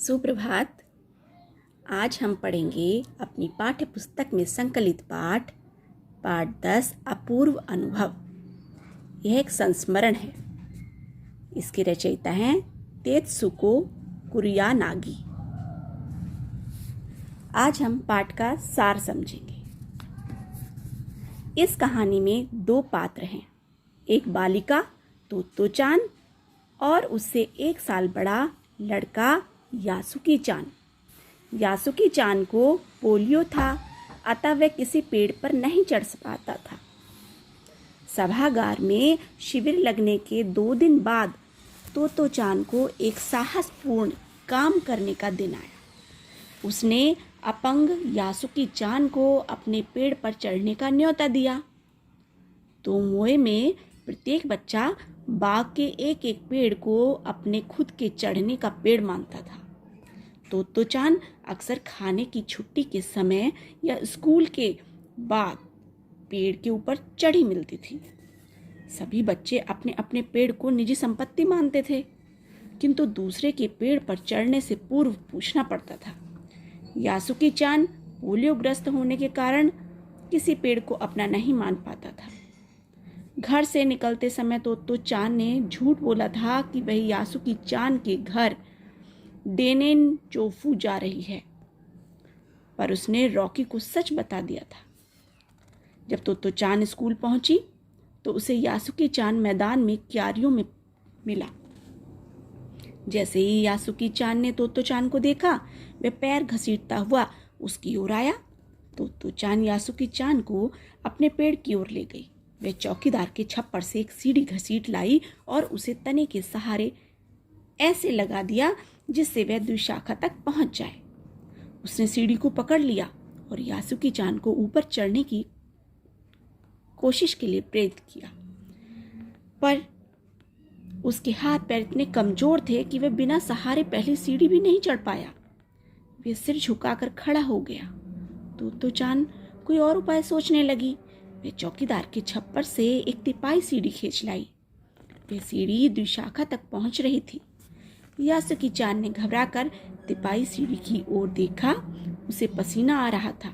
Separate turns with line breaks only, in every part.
सुप्रभात। आज हम पढ़ेंगे अपनी पाठ्य पुस्तक में संकलित पाठ 10 अपूर्व अनुभव। यह एक संस्मरण है। इसके रचयिता हैं तेत्सुको कुरियानागी। आज हम पाठ का सार समझेंगे। इस कहानी में दो पात्र हैं, एक बालिका तोत्तो-चान और उससे 1 साल बड़ा लड़का यासुकी-चान। यासुकी-चान को पोलियो था, अतः वह किसी पेड़ पर नहीं चढ़ पाता था। सभागार में शिविर लगने के 2 दिन बाद तोत्तो-चान को एक साहसपूर्ण काम करने का दिन आया। उसने अपंग यासुकी-चान को अपने पेड़ पर चढ़ने का न्योता दिया। तोमोए में प्रत्येक बच्चा बाग के एक पेड़ को अपने खुद के चढ़ने का पेड़ मानता था। तोत्तो-चान अक्सर खाने की छुट्टी के समय या स्कूल के बाद पेड़ के ऊपर चढ़ी मिलती थी। सभी बच्चे अपने अपने पेड़ को निजी संपत्ति मानते थे, किंतु दूसरे के पेड़ पर चढ़ने से पूर्व पूछना पड़ता था। यासुकी-चान पोलियोग्रस्त होने के कारण किसी पेड़ को अपना नहीं मान पाता था। घर से निकलते समय तोत्तो-चान ने झूठ बोला था कि वह यासुकी-चान के घर डेनेन-चोफू जा रही है, पर उसने रॉकी को सच बता दिया था। जब तोत्तो-चान स्कूल पहुंची तो उसे यासुकी-चान मैदान में क्यारियों में मिला। जैसे ही यासुकी-चान ने तोत्तो-चान को देखा, वह पैर घसीटता हुआ उसकी ओर आया। तोत्तो-चान यासुकी-चान को अपने पेड़ की ओर ले गई। वह चौकीदार के छप्पर से एक सीढ़ी घसीट लाई और उसे तने के सहारे ऐसे लगा दिया जिससे वह द्विशाखा तक पहुंच जाए। उसने सीढ़ी को पकड़ लिया और यासुकी-चान को ऊपर चढ़ने की कोशिश के लिए प्रेरित किया, पर उसके हाथ पैर इतने कमजोर थे कि वह बिना सहारे पहली सीढ़ी भी नहीं चढ़ पाया। वह सिर झुकाकर खड़ा हो गया। तोत्तो-चान कोई और उपाय सोचने लगी। वह चौकीदार के छप्पर से एक तिपाई सीढ़ी खींच लाई। वह सीढ़ी द्विशाखा तक पहुंच रही थी। यासुकी-चान ने घबराकर तिपाई सीढ़ी की ओर देखा। उसे पसीना आ रहा था।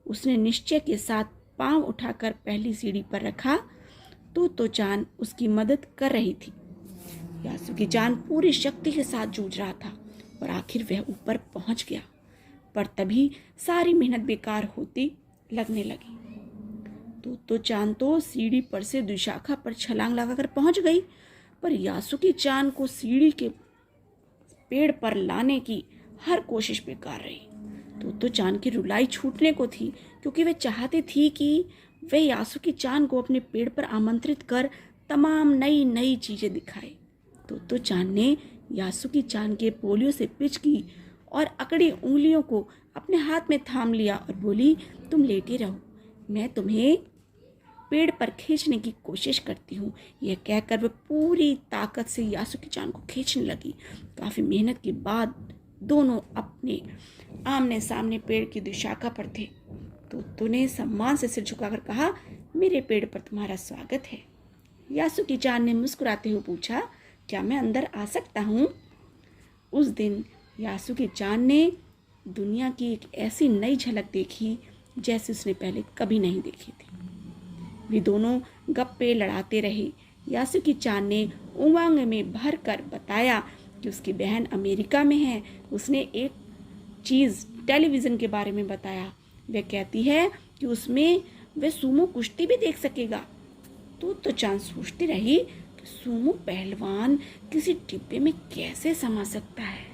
उसने निश्चय के साथ पांव उठाकर पहली सीढ़ी पर रखा। तोत्तो-चान उसकी मदद कर रही थी। यासुकी-चान पूरी शक्ति के साथ जूझ रहा था और आखिर वह ऊपर पहुंच गया, पर तभी सारी मेहनत बेकार होती लगने लगी। तोत्तो-चान तो सीढ़ी पर से द्विशाखा पर छलांग लगाकर पहुंच गई, पर यासुकी-चान को सीढ़ी के पेड़ पर लाने की हर कोशिश बेकार रही। तोत्तो-चान की रुलाई छूटने को थी, क्योंकि वह चाहती थी कि वह यासुकी-चान को अपने पेड़ पर आमंत्रित कर तमाम नई नई चीजें दिखाए। तोत्तो-चान ने यासुकी-चान के पोलियो से पिच की और अकड़ी उंगलियों को अपने हाथ में थाम लिया और बोली, तुम लेटे रहो, मैं तुम्हें पेड़ पर खींचने की कोशिश करती हूँ। यह कहकर वह पूरी ताकत से यासुकी-चान को खींचने लगी। काफी मेहनत के बाद दोनों अपने आमने सामने पेड़ की द्विशाखा पर थे। तोत्तो ने सम्मान से सिर झुकाकर कहा, मेरे पेड़ पर तुम्हारा स्वागत है। यासुकी-चान ने मुस्कुराते हुए पूछा, क्या मैं अंदर आ सकता हूँ? उस दिन यासुकी-चान ने दुनिया की एक ऐसी नई झलक देखी जैसे उसने पहले कभी नहीं देखी थी। वे दोनों गप्पे लड़ाते रहे। यासुकी-चान ने उमंग में भर कर बताया कि उसकी बहन अमेरिका में है। उसने एक चीज़ टेलीविज़न के बारे में बताया। वह कहती है कि उसमें वह सूमो कुश्ती भी देख सकेगा। तोत्तो-चान सोचती रही कि सूमो पहलवान किसी डिब्बे में कैसे समा सकता है।